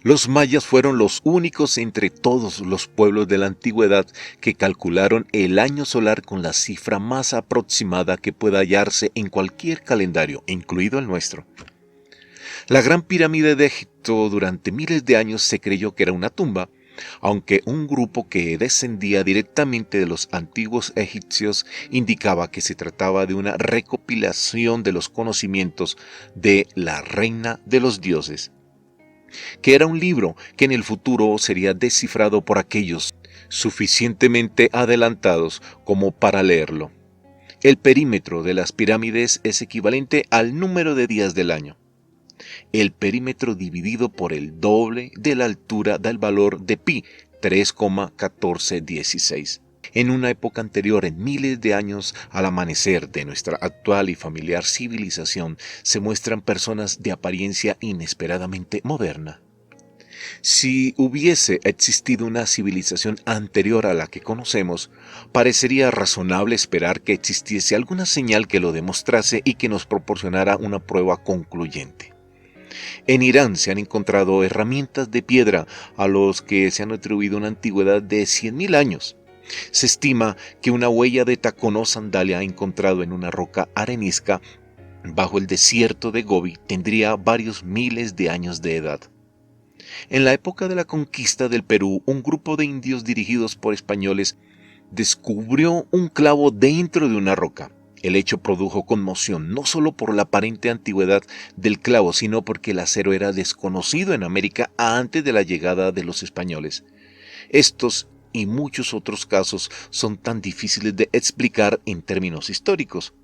Los mayas fueron los únicos entre todos los pueblos de la antigüedad que calcularon el año solar con la cifra más aproximada que pueda hallarse en cualquier calendario, incluido el nuestro. La Gran Pirámide de Egipto durante miles de años se creyó que era una tumba, aunque un grupo que descendía directamente de los antiguos egipcios indicaba que se trataba de una recopilación de los conocimientos de la reina de los dioses, que era un libro que en el futuro sería descifrado por aquellos suficientemente adelantados como para leerlo. El perímetro de las pirámides es equivalente al número de días del año. El perímetro dividido por el doble de la altura da el valor de pi, 3,1416. En una época anterior, en miles de años al amanecer de nuestra actual y familiar civilización, se muestran personas de apariencia inesperadamente moderna. Si hubiese existido una civilización anterior a la que conocemos, parecería razonable esperar que existiese alguna señal que lo demostrase y que nos proporcionara una prueba concluyente. En Irán se han encontrado herramientas de piedra a los que se han atribuido una antigüedad de 100.000 años. Se estima que una huella de tacón o sandalia encontrado en una roca arenisca bajo el desierto de Gobi tendría varios miles de años de edad. En la época de la conquista del Perú, un grupo de indios dirigidos por españoles descubrió un clavo dentro de una roca. El hecho produjo conmoción no solo por la aparente antigüedad del clavo, sino porque el acero era desconocido en América antes de la llegada de los españoles. Estos y muchos otros casos son tan difíciles de explicar en términos históricos,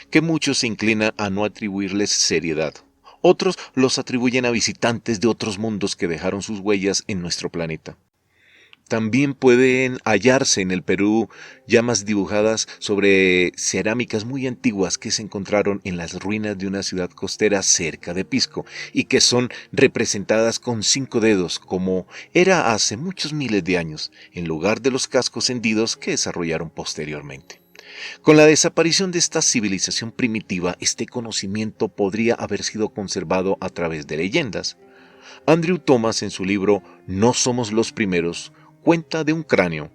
que muchos se inclinan a no atribuirles seriedad. Otros los atribuyen a visitantes de otros mundos que dejaron sus huellas en nuestro planeta. También pueden hallarse en el Perú llamas dibujadas sobre cerámicas muy antiguas que se encontraron en las ruinas de una ciudad costera cerca de Pisco y que son representadas con 5 dedos como era hace muchos miles de años, en lugar de los cascos hendidos que desarrollaron posteriormente. Con la desaparición de esta civilización primitiva, este conocimiento podría haber sido conservado a través de leyendas. Andrew Thomas, en su libro No somos los primeros, cuenta de un cráneo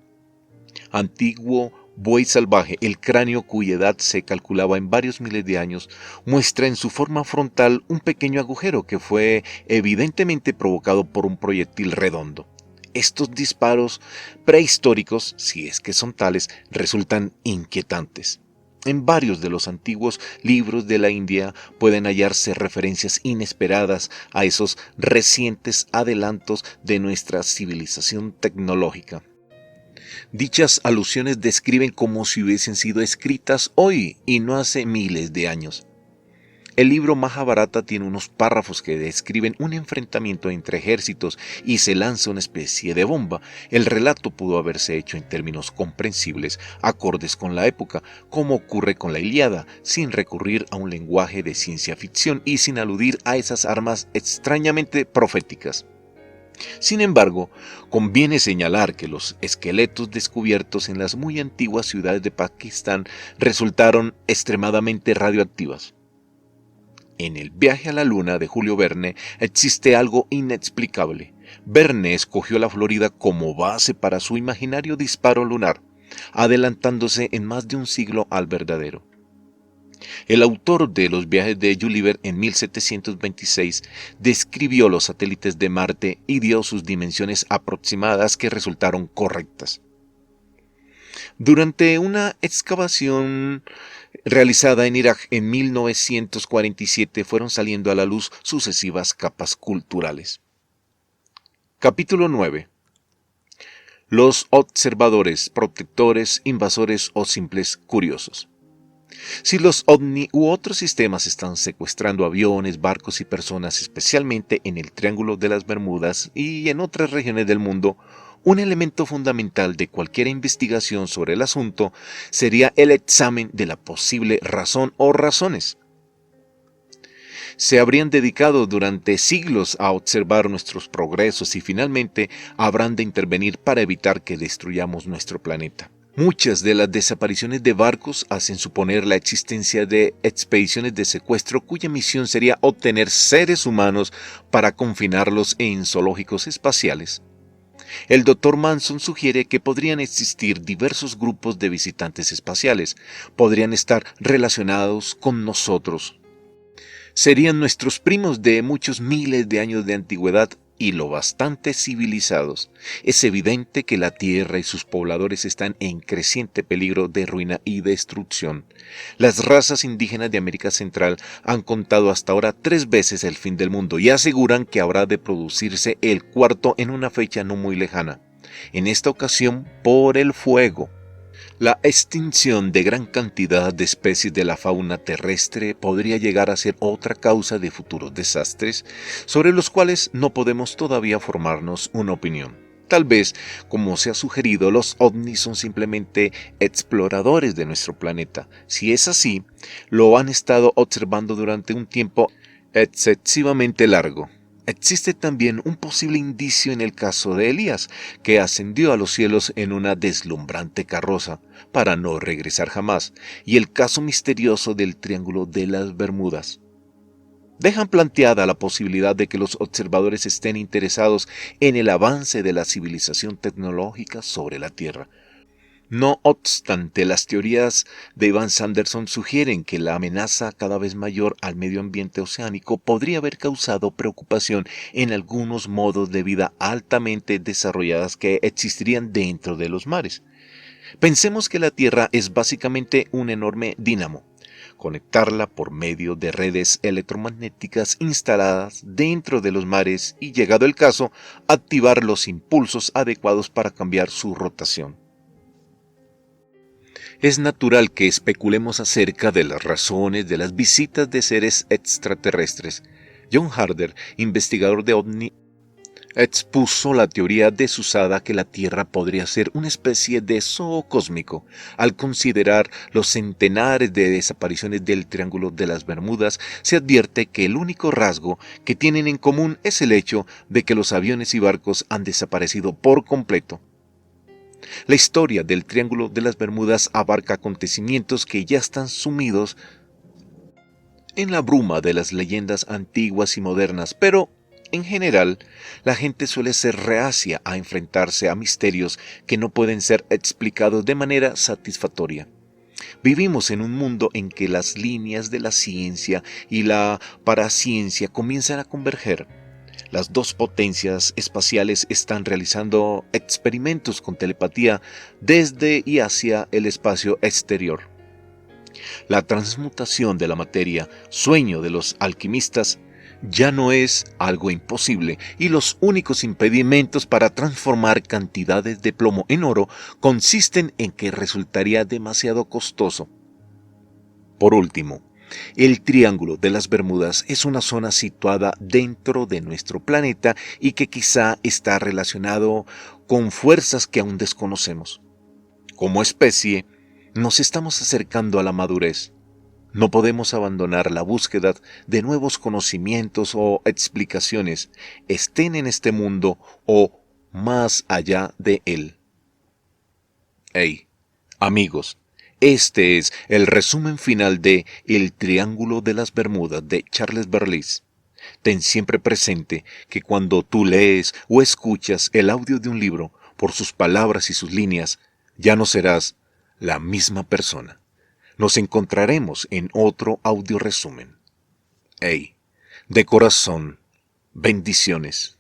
antiguo buey salvaje. El cráneo, cuya edad se calculaba en varios miles de años, muestra en su forma frontal un pequeño agujero que fue evidentemente provocado por un proyectil redondo. Estos disparos prehistóricos, si es que son tales, resultan inquietantes. En varios de los antiguos libros de la India pueden hallarse referencias inesperadas a esos recientes adelantos de nuestra civilización tecnológica. Dichas alusiones describen como si hubiesen sido escritas hoy y no hace miles de años. El libro Majábharata tiene unos párrafos que describen un enfrentamiento entre ejércitos y se lanza una especie de bomba. El relato pudo haberse hecho en términos comprensibles, acordes con la época, como ocurre con la Ilíada, sin recurrir a un lenguaje de ciencia ficción y sin aludir a esas armas extrañamente proféticas. Sin embargo, conviene señalar que los esqueletos descubiertos en las muy antiguas ciudades de Pakistán resultaron extremadamente radioactivas. En El viaje a la luna de Julio Verne existe algo inexplicable. Verne escogió la Florida como base para su imaginario disparo lunar, adelantándose en más de un siglo al verdadero. El autor de los viajes de Gulliver en 1726 describió los satélites de Marte y dio sus dimensiones aproximadas que resultaron correctas. Durante una excavación realizada en Irak en 1947 fueron saliendo a la luz sucesivas capas culturales. Capítulo 9. Los observadores, protectores, invasores o simples curiosos. Si los ovni u otros sistemas están secuestrando aviones, barcos y personas, especialmente en el Triángulo de las Bermudas y en otras regiones del mundo, un elemento fundamental de cualquier investigación sobre el asunto sería el examen de la posible razón o razones. Se habrían dedicado durante siglos a observar nuestros progresos y finalmente habrán de intervenir para evitar que destruyamos nuestro planeta. Muchas de las desapariciones de barcos hacen suponer la existencia de expediciones de secuestro cuya misión sería obtener seres humanos para confinarlos en zoológicos espaciales. El Dr. Manson sugiere que podrían existir diversos grupos de visitantes espaciales, podrían estar relacionados con nosotros. Serían nuestros primos de muchos miles de años de antigüedad y lo bastante civilizados. Es evidente que la Tierra y sus pobladores están en creciente peligro de ruina y destrucción. Las razas indígenas de América Central han contado hasta ahora 3 veces el fin del mundo y aseguran que habrá de producirse el cuarto en una fecha no muy lejana. En esta ocasión, por el fuego. La extinción de gran cantidad de especies de la fauna terrestre podría llegar a ser otra causa de futuros desastres, sobre los cuales no podemos todavía formarnos una opinión. Tal vez, como se ha sugerido, los ovnis son simplemente exploradores de nuestro planeta. Si es así, lo han estado observando durante un tiempo excesivamente largo. Existe también un posible indicio en el caso de Elías, que ascendió a los cielos en una deslumbrante carroza, para no regresar jamás, y el caso misterioso del Triángulo de las Bermudas. Dejan planteada la posibilidad de que los observadores estén interesados en el avance de la civilización tecnológica sobre la Tierra. No obstante, las teorías de Ivan Sanderson sugieren que la amenaza cada vez mayor al medio ambiente oceánico podría haber causado preocupación en algunos modos de vida altamente desarrolladas que existirían dentro de los mares. Pensemos que la Tierra es básicamente un enorme dínamo. Conectarla por medio de redes electromagnéticas instaladas dentro de los mares y, llegado el caso, activar los impulsos adecuados para cambiar su rotación. Es natural que especulemos acerca de las razones de las visitas de seres extraterrestres. John Harder, investigador de OVNI, expuso la teoría desusada que la Tierra podría ser una especie de zoo cósmico. Al considerar los centenares de desapariciones del Triángulo de las Bermudas, se advierte que el único rasgo que tienen en común es el hecho de que los aviones y barcos han desaparecido por completo. La historia del Triángulo de las Bermudas abarca acontecimientos que ya están sumidos en la bruma de las leyendas antiguas y modernas, pero, en general, la gente suele ser reacia a enfrentarse a misterios que no pueden ser explicados de manera satisfactoria. Vivimos en un mundo en que las líneas de la ciencia y la paraciencia comienzan a converger. Las dos potencias espaciales están realizando experimentos con telepatía desde y hacia el espacio exterior. La transmutación de la materia, sueño de los alquimistas, ya no es algo imposible, y los únicos impedimentos para transformar cantidades de plomo en oro consisten en que resultaría demasiado costoso. Por último, el Triángulo de las Bermudas es una zona situada dentro de nuestro planeta y que quizá está relacionado con fuerzas que aún desconocemos. Como especie, nos estamos acercando a la madurez. No podemos abandonar la búsqueda de nuevos conocimientos o explicaciones, estén en este mundo o más allá de él. Hey, amigos, este es el resumen final de El Triángulo de las Bermudas de Charles Berlitz. Ten siempre presente que cuando tú lees o escuchas el audio de un libro, por sus palabras y sus líneas, ya no serás la misma persona. Nos encontraremos en otro audio resumen. Hey, de corazón, bendiciones.